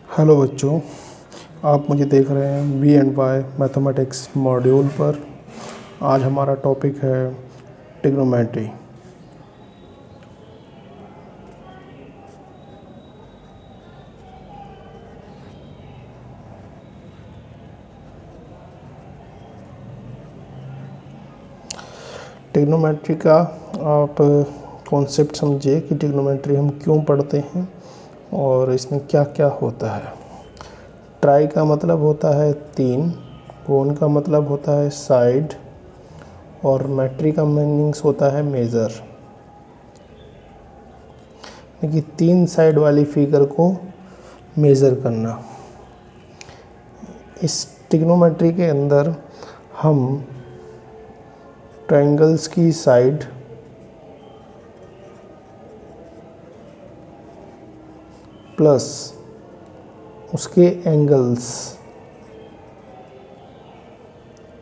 Hello बच्चों, आप मुझे देख रहे हैं V and Y mathematics module पर। आज हमारा टॉपिक है ट्रिग्नोमेट्री। ट्रिग्नोमेट्री का आप कॉन्सेप्ट समझिए कि ट्रिग्नोमेट्री हम क्यों पढ़ते हैं और इसमें क्या क्या होता है। ट्राई का मतलब होता है 3, कोन का मतलब होता है साइड, और मेट्री का मीनिंग्स होता है मेज़र। यानी कि 3 साइड वाली फिगर को मेज़र करना। इस ट्रिग्नोमेट्री के अंदर हम ट्रायंगल्स की साइड प्लस उसके एंगल्स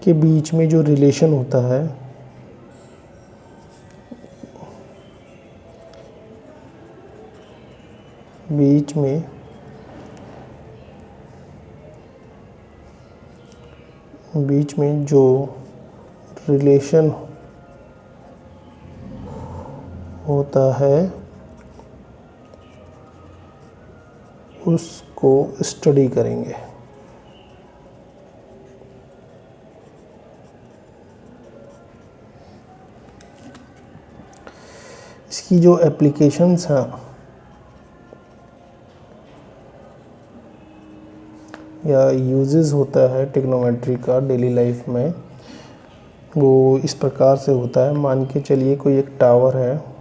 के बीच में जो रिलेशन होता है बीच में जो रिलेशन होता है उसको स्टडी करेंगे। इसकी जो एप्लीकेशंस हैं या यूजेस होता है ट्रिग्नोमेट्री का डेली लाइफ में, वो इस प्रकार से होता है। मान के चलिए कोई एक टावर है,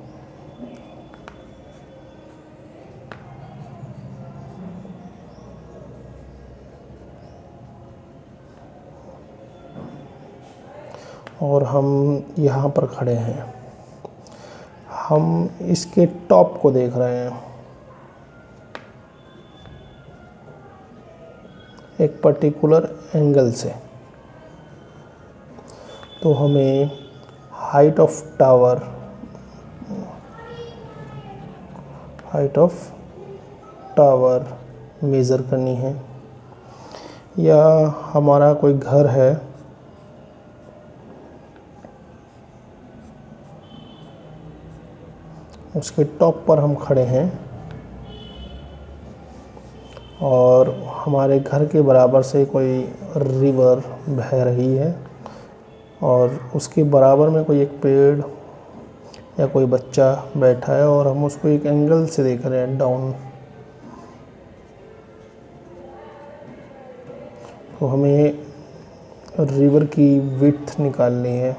और हम यहाँ पर खड़े हैं। हम इसके टॉप को देख रहे हैं एक पर्टिकुलर एंगल से। तो हमें हाइट ऑफ टावर मेज़र करनी है। या हमारा कोई घर है, उसके टॉप पर हम खड़े हैं और हमारे घर के बराबर से कोई रिवर बह रही है और उसके बराबर में कोई एक पेड़ या कोई बच्चा बैठा है और हम उसको एक एंगल से देख रहे हैं डाउन। तो हमें रिवर की विड्थ निकालनी है,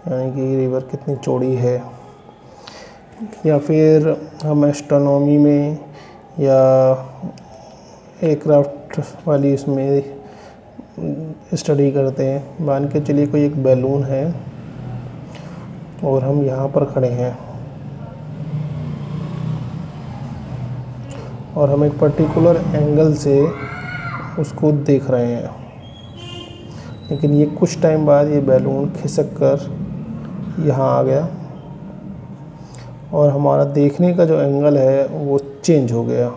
यानी कि रिवर कितनी चौड़ी है। या फिर हम एस्ट्रोनॉमी में या एयरक्राफ्ट वाली इसमें स्टडी करते हैं। मान के चलिए कोई एक बैलून है और हम यहाँ पर खड़े हैं और हम एक पर्टिकुलर एंगल से उसको देख रहे हैं। लेकिन ये कुछ टाइम बाद ये बैलून खिसक कर यहाँ आ गया और हमारा देखने का जो एंगल है वो चेंज हो गया।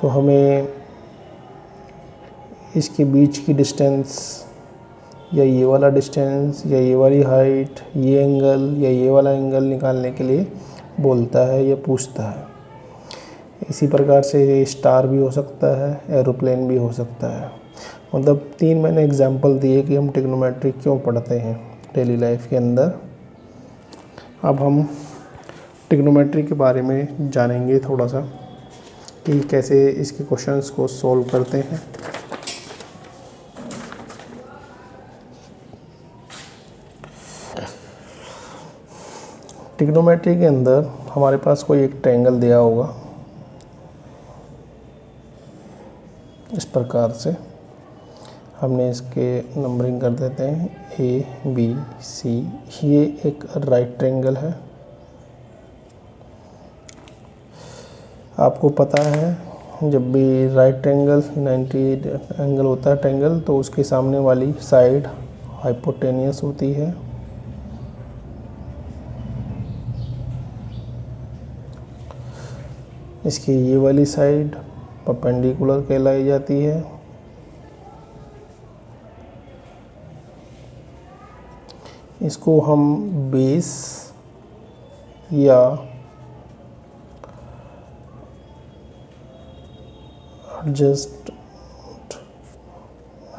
तो हमें इसके बीच की डिस्टेंस या ये वाला डिस्टेंस या ये वाली हाइट, ये एंगल या ये वाला एंगल निकालने के लिए बोलता है या पूछता है। इसी प्रकार से स्टार भी हो सकता है, एरोप्लेन भी हो सकता है। मतलब 3 मैंने एग्जांपल दिए कि हम ट्रिग्नोमेट्री क्यों पढ़ते हैं डेली लाइफ के अंदर। अब हम ट्रिग्नोमेट्री के बारे में जानेंगे थोड़ा सा कि कैसे इसके क्वेश्चंस को सॉल्व करते हैं। ट्रिग्नोमेट्री के अंदर हमारे पास कोई एक ट्रायंगल दिया होगा इस प्रकार से। हमने इसके नंबरिंग कर देते हैं A B C। ये एक राइट ट्रायंगल है। आपको पता है जब भी राइट ट्रायंगल 90 एंगल होता है ट्रायंगल, तो उसके सामने वाली साइड हाइपोटेनियस होती है इसकी ये वाली साइड परपेंडिकुलर कहलाई जाती है। इसको हम बेस या एडजस्ट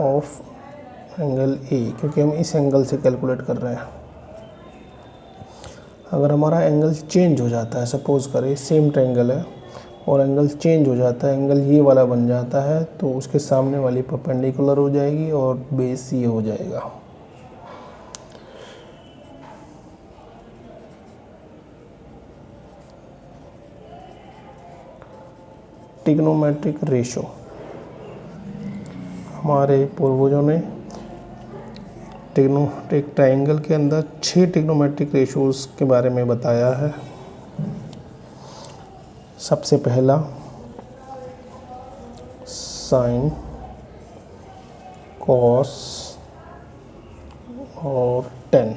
ऑफ एंगल ए, क्योंकि हम इस एंगल से कैलकुलेट कर रहे हैं। अगर हमारा एंगल चेंज हो जाता है, सपोज करें सेम ट्रायंगल है और एंगल चेंज हो जाता है, एंगल ये वाला बन जाता है, तो उसके सामने वाली परपेंडिकुलर हो जाएगी और बेस ये हो जाएगा। ट्रिग्नोमेट्रिक रेशो, हमारे पूर्वजों ने एक ट्रायंगल के अंदर 6 ट्रिग्नोमेट्रिक रेशोज़ के बारे में बताया है। सबसे पहला साइन, कॉस और टेन।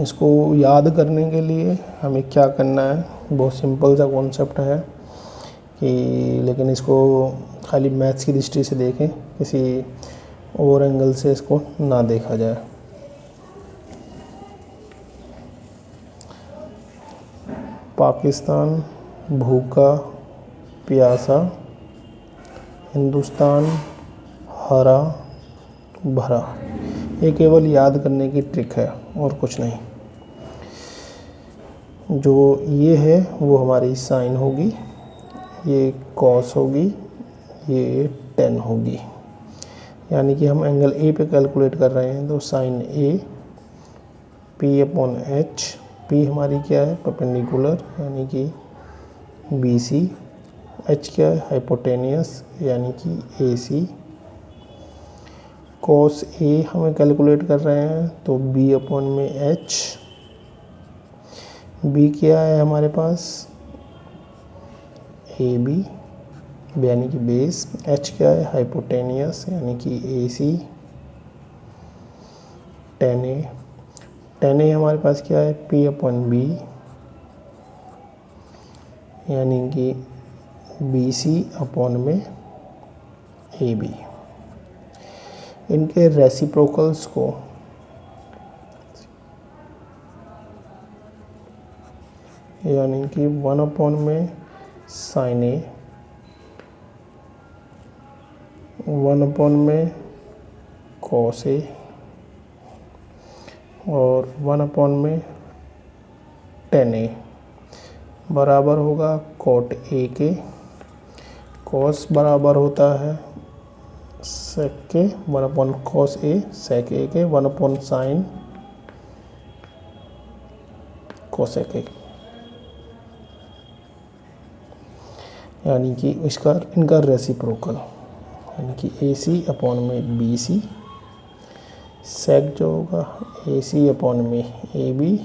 इसको याद करने के लिए हमें क्या करना है, बहुत सिंपल सा कॉन्सेप्ट है कि, लेकिन इसको खाली मैथ्स की दृष्टि से देखें, किसी और एंगल से इसको ना देखा जाए। पाकिस्तान भूखा प्यासा, हिंदुस्तान हरा भरा। ये केवल याद करने की ट्रिक है और कुछ नहीं। जो ये है वो हमारी साइन होगी, ये कॉस होगी, ये टेन होगी। यानी कि हम एंगल ए पे कैलकुलेट कर रहे हैं, तो sine A P upon H. P हमारी क्या है, परपेंडिकुलर यानी कि बी सी। एच क्या है, हाइपोटेनियस यानी कि ए सी। कॉस ए हमें कैलकुलेट कर रहे हैं, तो बी अपॉन में एच। बी क्या है हमारे पास, ए बी यानी कि बेस। एच क्या है, हाइपोटेनियस यानी कि ए सी। टेन ए, टेन ए हमारे पास क्या है, पी अपॉन बी यानी कि बी सी अपॉन में ए बी। इनके रेसिप्रोकल्स को यानी कि 1 अपॉन में साइन ए, 1 अपॉन में कॉस ए और 1 अपॉन में टेन ए बराबर होगा कॉट ए के। कॉस बराबर होता है सेक के, 1 अपॉन कॉस ए सेक ए के, 1 अपॉन साइन कोसेक ए, यानी कि इनका रेसिप्रोकल यानी कि ए सी अपॉन में बी सी। सेक जो होगा ए सी अपॉन में ए बी।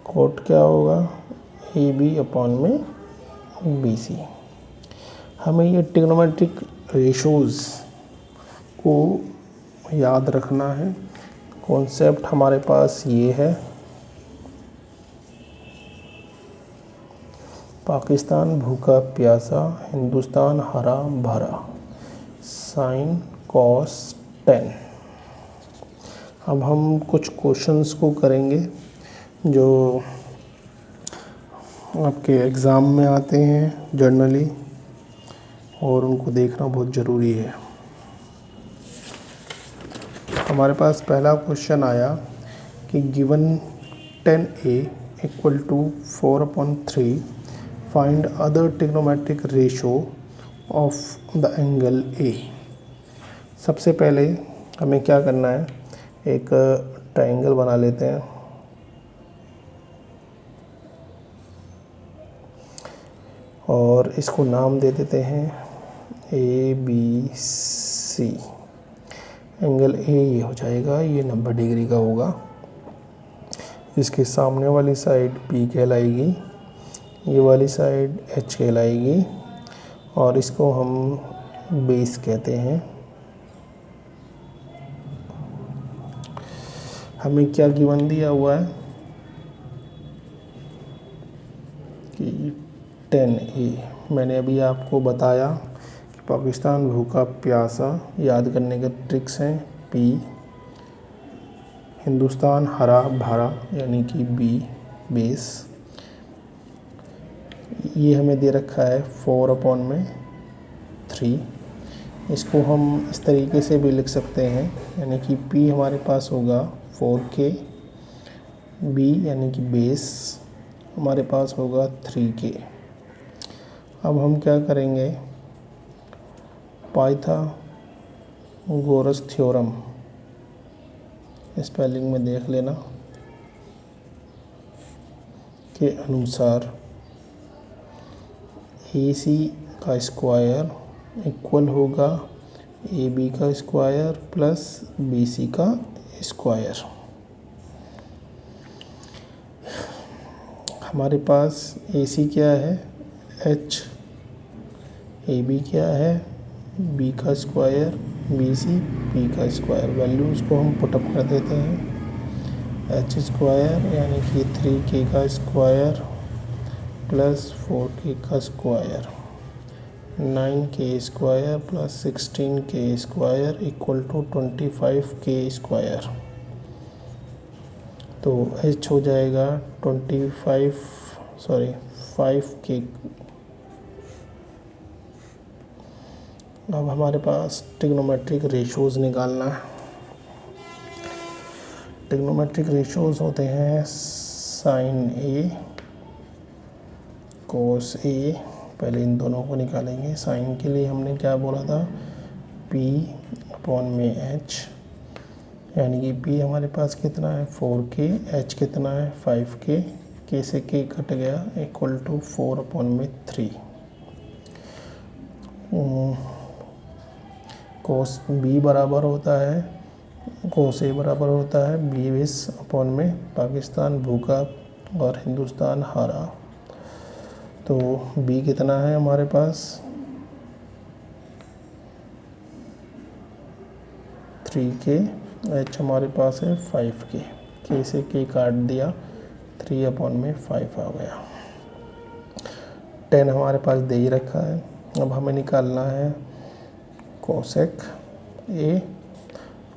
कोट क्या होगा, ए बी अपॉन में बी सी। हमें ये ट्रिग्नोमेट्रिक रेशोज़ को याद रखना है। कॉन्सेप्ट हमारे पास ये है, पाकिस्तान भूखा प्यासा, हिंदुस्तान हरा भरा, साइन कॉस टेन। अब हम कुछ क्वेश्चंस को करेंगे जो आपके एग्ज़ाम में आते हैं जनरली, और उनको देखना बहुत ज़रूरी है। हमारे पास पहला क्वेश्चन आया कि given 10a equal to 4/3 find other trigonometric ratio of the angle A. सबसे पहले हमें क्या करना है, एक ट्रायंगल बना लेते हैं। और इसको नाम दे देते हैं A B C. Angle A ये हो जाएगा, ये 90 डिग्री का होगा। इसके सामने वाली साइड पी कहलाएगी, ये वाली साइड एच कहलाएगी, और इसको हम बेस कहते हैं। हमें क्या गिवन दिया हुआ है कि 10A। मैंने अभी आपको बताया कि पाकिस्तान भूखा प्यासा याद करने के ट्रिक्स हैं। P, हिंदुस्तान हरा भरा यानी कि B बेस। ये हमें दे रखा है 4/3। इसको हम इस तरीके से भी लिख सकते हैं, यानी कि P हमारे पास होगा 4K, B यानी कि बेस हमारे पास होगा 3K। अब हम क्या करेंगे, पाइथागोरस थ्योरम स्पेलिंग में देख लेना के अनुसार AC का स्क्वायर इक्वल होगा AB का स्क्वायर प्लस BC का स्क्वायर। हमारे पास AC क्या है H, AB क्या है B का स्क्वायर, BC P का स्क्वायर। वैल्यूज़ को हम पुटअप कर देते हैं। H स्क्वायर यानी कि 3K का स्क्वायर प्लस 4K का square, 9K square plus 16K square equal to 25K square. तो H हो जाएगा 5K। अब हमारे पास ट्रिग्नोमेट्रिक रेशोज़ निकालना है। ट्रिग्नोमेट्रिक रेशोज़ होते हैं साइन A कोस A। पहले इन दोनों को निकालेंगे। साइन के लिए हमने क्या बोला था, P/H, यानी कि P हमारे पास कितना है 4K, H कितना है 5K, K से K कट गया इक्वल टू 4/3। कोस B बराबर होता है, कोस A बराबर होता है B/में पाकिस्तान भूखा और हिंदुस्तान हारा। तो B कितना है हमारे पास 3K, H हमारे पास है 5K, K से K काट दिया 3/5 आ गया। 10 हमारे पास दे ही रखा है। अब हमें निकालना है कोसेक A।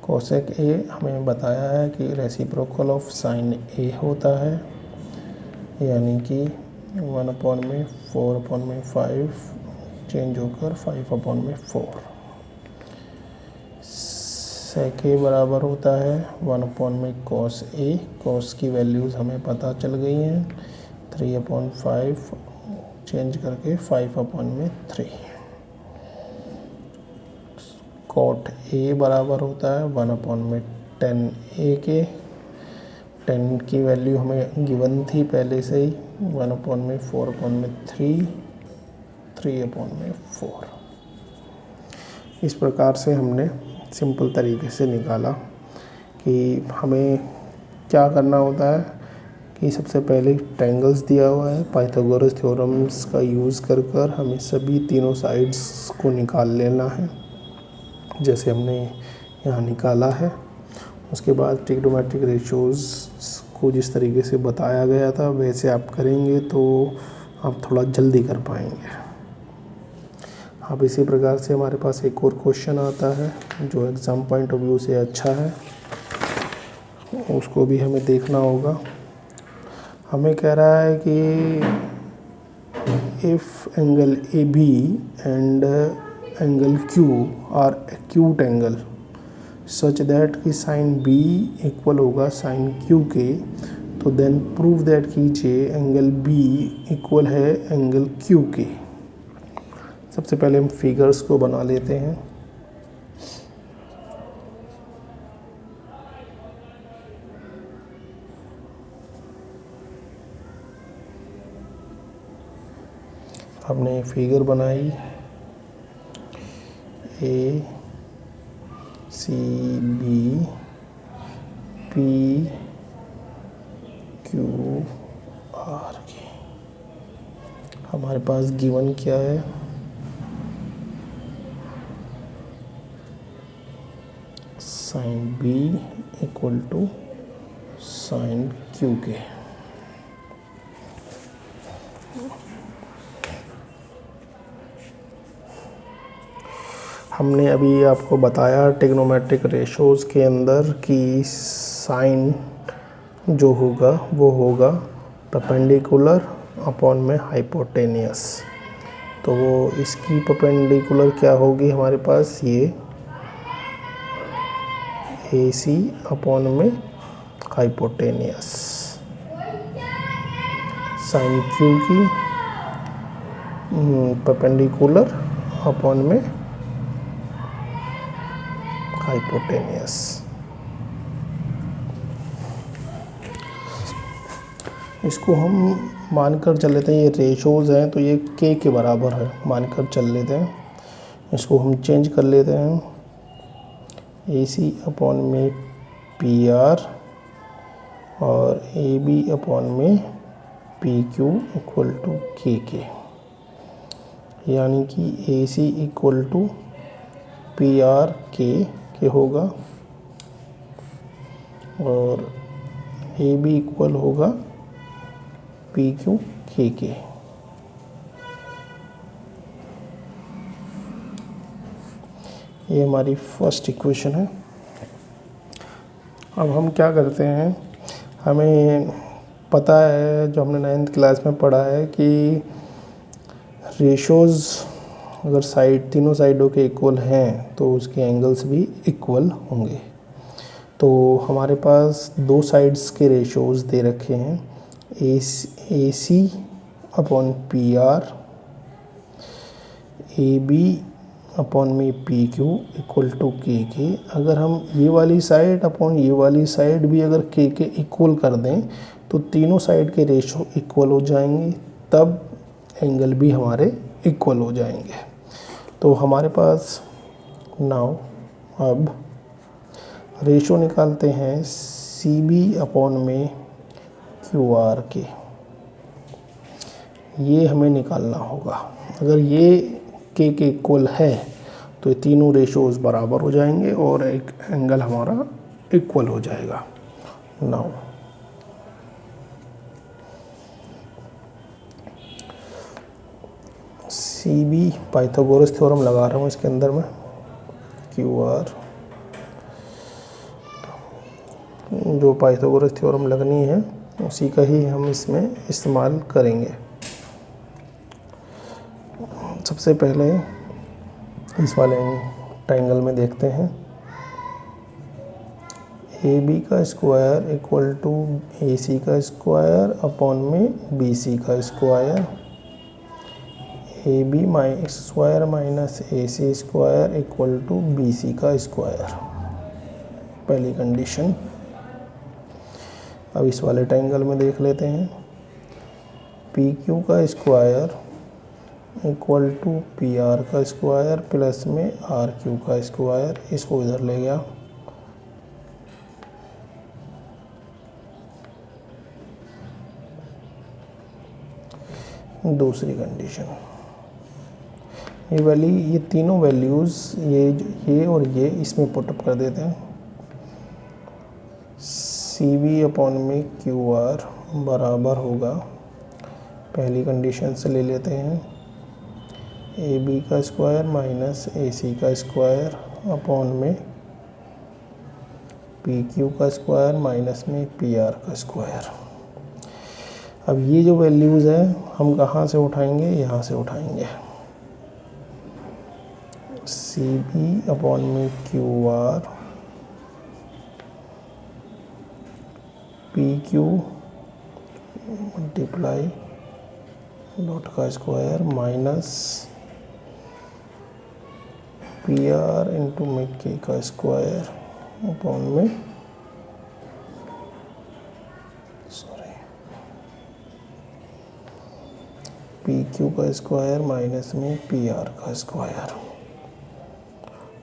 कोसेक A हमें बताया है कि रेसिप्रोकल ऑफ साइन A होता है, यानी कि 1/4/5 चेंज होकर 5/4। सेक A बराबर होता है 1/cos A। कॉस की वैल्यूज़ हमें पता चल गई हैं, 3/5 चेंज करके 5/3। कॉट A बराबर होता है 1/10 A के। 10 की वैल्यू हमें गिवन थी पहले से ही, 1/4/3, 3/4। इस प्रकार से हमने सिंपल तरीके से निकाला कि हमें क्या करना होता है कि सबसे पहले ट्रायंगल्स दिया हुआ है, पाइथागोरस थ्योरम्स का यूज़ कर हमें सभी तीनों साइड्स को निकाल लेना है, जैसे हमने यहाँ निकाला है। उसके बाद ट्रिग्नोमेट्रिक रेशोज़ को जिस तरीके से बताया गया था वैसे आप करेंगे तो आप थोड़ा जल्दी कर पाएंगे। अब इसी प्रकार से हमारे पास एक और क्वेश्चन आता है जो एग्ज़ाम पॉइंट ऑफ व्यू से अच्छा है, उसको भी हमें देखना होगा। हमें कह रहा है कि if angle AB and angle Q are acute angle such that कि साइन B इक्वल होगा साइन Q के, तो देन प्रूव दैट कीजिए एंगल B इक्वल है एंगल Q के। सबसे पहले हम फिगर्स को बना लेते हैं। हमने फिगर बनाई ACB PQR की। हमारे पास गिवन क्या है, sine B equal to sine Q के। हमने अभी आपको बताया ट्रिग्नोमेट्रिक रेशोज़ के अंदर कि साइन जो होगा वो होगा परपेंडिकुलर अपॉन में हाइपोटेनियस। तो वो इसकी परपेंडिकुलर क्या होगी हमारे पास, ये AC अपॉन में हाइपोटेनियस। साइन क्यू की परपेंडिकुलर अपॉन में हाइपोटेनियस। इसको हम मानकर चल लेते हैं, ये रेशोज़ हैं तो ये k के बराबर है मानकर चल लेते हैं। इसको हम चेंज कर लेते हैं, AC अपॉन में PR और AB अपॉन में PQ इक्वल टू KK, यानी कि AC इक्वल टू PR के होगा और AB इक्वल होगा PQ KK। ये हमारी फर्स्ट इक्वेशन है। अब हम क्या करते हैं, हमें पता है जो हमने 9th क्लास में पढ़ा है कि रेशोज़ अगर तीनों साइडों के इक्वल हैं तो उसके एंगल्स भी इक्वल होंगे। तो हमारे पास दो साइड्स के रेशोज़ दे रखे हैं, AC upon PR, AB upon में PQ इक्वल टू KK। अगर हम ये वाली साइड अपॉन ये वाली साइड भी अगर KK इक्वल कर दें तो तीनों साइड के रेशो इक्वल हो जाएंगे, तब एंगल भी हमारे इक्वल हो जाएंगे। तो हमारे पास नाउ अब रेशो निकालते हैं CB अपॉन में QR के। ये हमें निकालना होगा। अगर ये के इक्वल है तो ये तीनों रेशोज़ बराबर हो जाएंगे और एक एंगल हमारा इक्वल हो जाएगा। नाउ CB पाइथागोरस थ्योरम लगा रहा हूँ इसके अंदर में, QR जो पाइथागोरस थ्योरम लगनी है उसी का ही हम इसमें इस्तेमाल करेंगे। सबसे पहले इस वाले ट्रायंगल में देखते हैं, AB का स्क्वायर इक्वल टू AC का स्क्वायर अपॉन में BC का square, AB square minus AC square equal to BC का स्क्वायर, पहली कंडीशन। अब इस वाले ट्रायंगल में देख लेते हैं, PQ का स्क्वायर इक्वल टू PR का स्क्वायर प्लस में RQ का स्क्वायर, इसको इधर ले गया। दूसरी कंडीशन, ये तीनों वैल्यूज़ ये और ये इसमें पुटअप कर देते हैं। CB अपॉन में QR बराबर होगा, पहली कंडीशन से ले लेते हैं, AB का स्क्वायर माइनस AC का स्क्वायर अपॉन में PQ का स्क्वायर माइनस में PR का स्क्वायर। अब ये जो वैल्यूज़ है हम कहाँ से उठाएंगे, यहाँ से उठाएंगे। CB अपॉन में QR, PQ मल्टीप्लाई डॉट का स्क्वायर माइनस PR इंटू में K का स्क्वायर अपॉन में PQ का स्क्वायर माइनस में PR का स्क्वायर,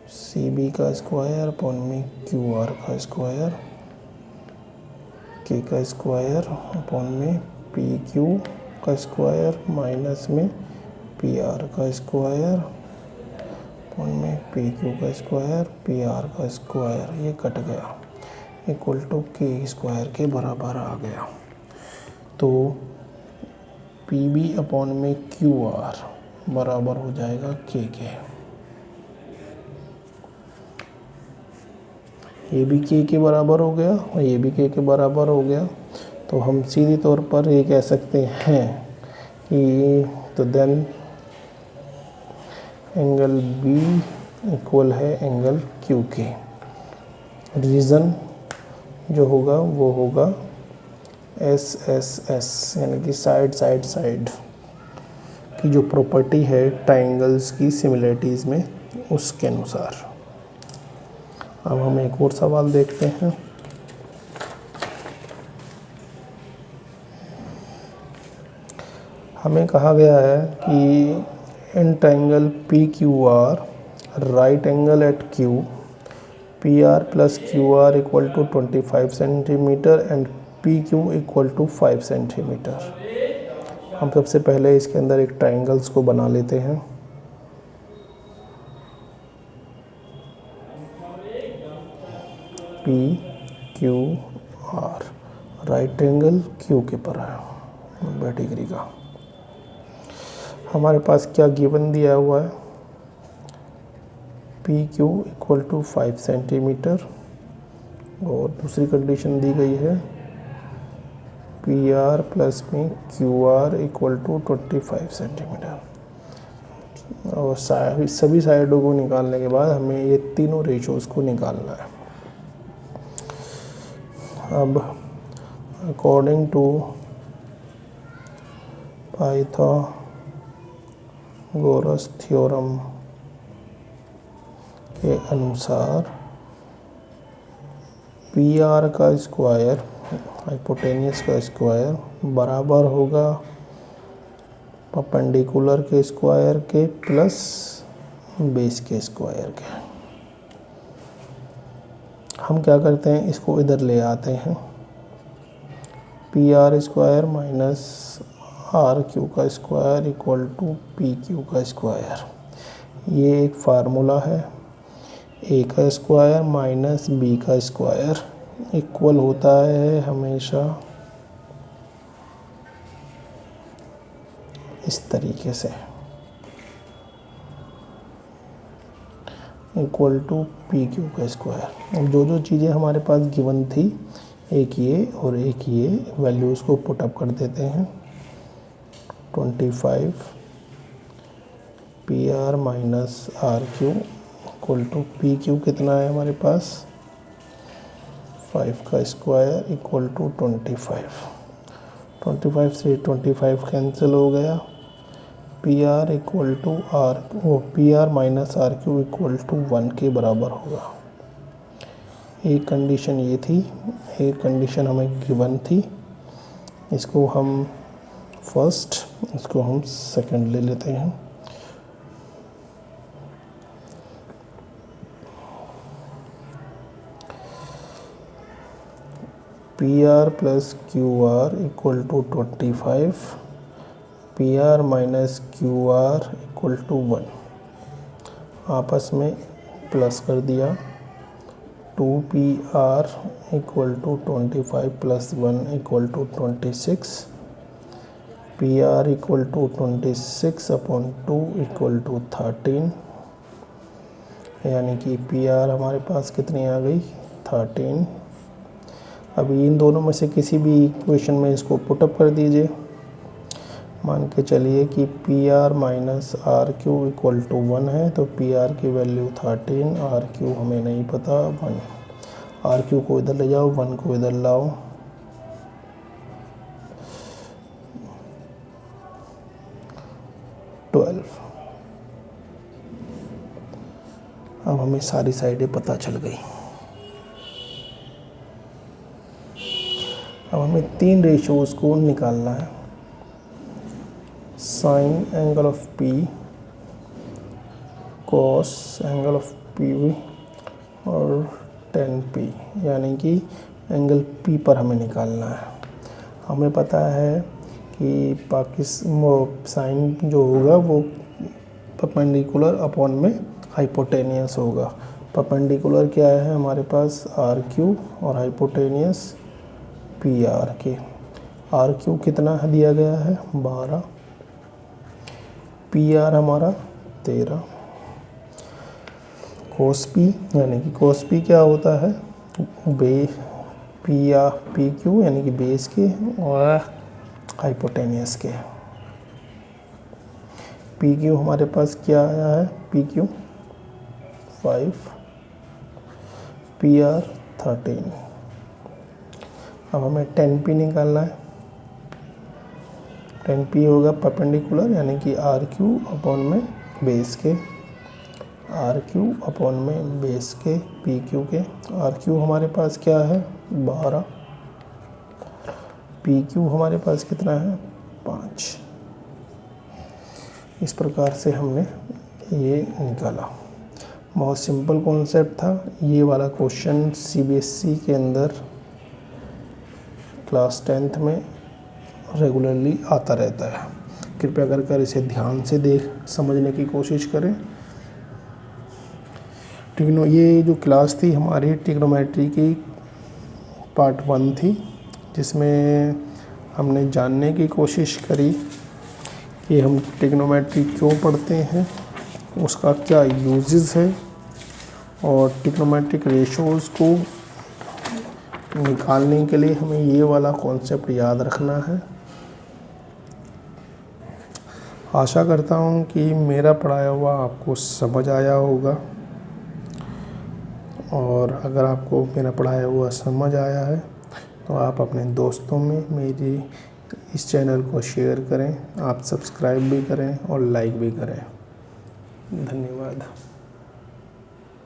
CB का स्क्वायर अपॉन में QR का स्क्वायर, K का स्क्वायर अपॉन में PQ का स्क्वायर माइनस में PR का स्क्वायर अपॉन में PQ का स्क्वायर PR का स्क्वायर, ये कट गया, इक्वल टू K स्क्वायर के बराबर आ गया। तो PB अपॉन में QR बराबर हो जाएगा K के। ये भी के बराबर हो गया और ये भी के बराबर हो गया। तो हम सीधी तौर पर ये कह सकते हैं कि तो देन एंगल बी इक्वल है एंगल क्यू के। रीज़न जो होगा वो होगा एस एस एस, यानी कि साइड साइड साइड की जो प्रॉपर्टी है ट्राइंगल्स की सिमिलरिटीज़ में, उसके अनुसार। अब हम एक और सवाल देखते हैं। हमें कहा गया है कि in triangle P Q R right angle at Q P R plus Q R equal to 25 centimetre and P Q equal to 5 centimetre. हम सबसे पहले इसके अंदर एक ट्राइंगल्स को बना लेते हैं। P Q R right angle Q के पर है 90 डिग्री का। हमारे पास क्या गिवन दिया हुआ है, P Q equal to 5 centimetre और दूसरी कंडीशन दी गई है पी आर प्लस में Q R equal to 25 centimetre. और सभी साइडों को निकालने के बाद हमें ये तीनों रेशोज को निकालना है। अब अकॉर्डिंग टू पाइथागोरस थ्योरम के अनुसार पी आर का स्क्वायर हाइपोटेनियस का स्क्वायर बराबर होगा परपेंडिकुलर के स्क्वायर के प्लस बेस के स्क्वायर के। हम क्या करते हैं, इसको इधर ले आते हैं, P R square minus R Q का square equal to P Q का स्क्वायर। ये एक फार्मूला है, ए का स्क्वायर माइनस बी का स्क्वायर इक्वल होता है हमेशा इस तरीके से, इक्वल टू पी क्यू का स्क्वायर। अब जो जो चीज़ें हमारे पास गिवन थी, एक ये और एक ये, वैल्यूज़ को पुटअप कर देते हैं। 25 P R minus R Q equal to P Q कितना है हमारे पास 5 का स्क्वायर इक्वल टू 25। 25 से 25 कैंसिल हो गया। P R equal to R P R minus R Q equal to 1 के बराबर होगा। एक कंडीशन ये थी, एक कंडीशन हमें गिवन थी, इसको हम फर्स्ट, इसको हम सेकंड ले लेते हैं। P R plus Q R equal to 25, P R minus Q R equal to 1, आपस में प्लस कर दिया। 2 P R equal to 25 plus 1 equal to 26, P R equal to 26 upon 2 equal to 13, यानी कि पी आर हमारे पास कितनी आ गई 13। अभी इन दोनों में से किसी भी इक्वेशन में इसको पुटअप कर दीजिए। मान के चलिए कि P R minus R Q equal to 1 है, तो पी आर की वैल्यू 13, आर क्यू हमें नहीं पता 1। आर क्यू को इधर ले जाओ, 1 को इधर लाओ, अब हमें सारी साइडें पता चल गई। अब हमें 3 रेशियोज़ को निकालना है, sign angle of P, cos angle of P और टेन पी, यानी कि एंगल पी पर हमें निकालना है। हमें पता है कि साइन जो होगा वो परपेंडिकुलर अपॉन में हाइपोटेनियस होगा। परपेंडिकुलर क्या है हमारे पास आर क्यू और हाइपोटेनियस पी आर के। आर क्यू कितना दिया गया है 12, पी आर हमारा 13, कोस पी, यानी कि कोस पी क्या होता है पी या पी क्यू यानी कि बेस के और हाइपोटेनियस के। पी क्यू हमारे पास क्या आया है, पी क्यू 5, पी आर 13। अब हमें 10P निकालना है। 10P होगा परपेंडिकुलर यानी कि आर क्यू अपॉन में बेस के, आर क्यू अपॉन में बेस के पी क्यू के। आर क्यू हमारे पास क्या है 12, पी क्यू हमारे पास कितना है 5। इस प्रकार से हमने ये निकाला। बहुत सिंपल कॉन्सेप्ट था। ये वाला क्वेश्चन सीबीएसई के अंदर क्लास 10th में रेगुलरली आता रहता है। कृपया कर इसे ध्यान से समझने की कोशिश करें। ये जो क्लास थी हमारी ट्रिग्नोमेट्री की पार्ट 1 थी, जिसमें हमने जानने की कोशिश करी कि हम ट्रिग्नोमेट्री क्यों पढ़ते हैं, उसका क्या यूजेस है और ट्रिग्नोमेट्रिक रेशोज़ को निकालने के लिए हमें ये वाला कॉन्सेप्ट याद रखना है। आशा करता हूँ कि मेरा पढ़ाया हुआ आपको समझ आया होगा, और अगर आपको मेरा पढ़ाया हुआ समझ आया है तो आप अपने दोस्तों में मेरी इस चैनल को शेयर करें, आप सब्सक्राइब भी करें और लाइक भी करें। धन्यवाद।